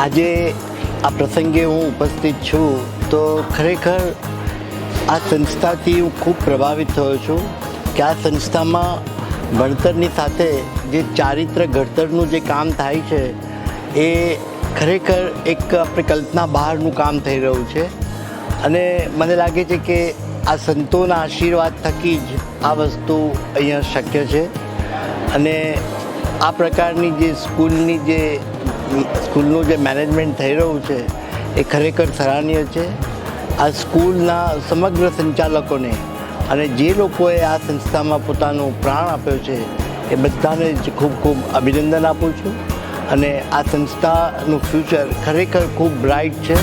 આજે આ પ્રસંગે હું ઉપસ્થિત છું તો ખરેખર આ સંસ્થાથી હું ખૂબ પ્રભાવિત થયો છું કે આ સંસ્થામાં ભણતરની સાથે જે ચારિત્ર ઘડતરનું જે કામ થાય છે એ ખરેખર એક આપણે કલ્પના બહારનું કામ થઈ રહ્યું છે. અને મને લાગે છે કે આ સંતોના આશીર્વાદ થકી જ આ વસ્તુ અહીંયા શક્ય છે. અને આ પ્રકારની જે સ્કૂલનું જે મેનેજમેન્ટ થઈ રહ્યું છે એ ખરેખર સરાહનીય છે. આ સ્કૂલના સમગ્ર સંચાલકોને અને જે લોકોએ આ સંસ્થામાં પોતાનો પ્રાણ આપ્યો છે એ બધાને જ ખૂબ ખૂબ અભિનંદન આપું છું. અને આ સંસ્થાનું ફ્યુચર ખરેખર ખૂબ બ્રાઇટ છે.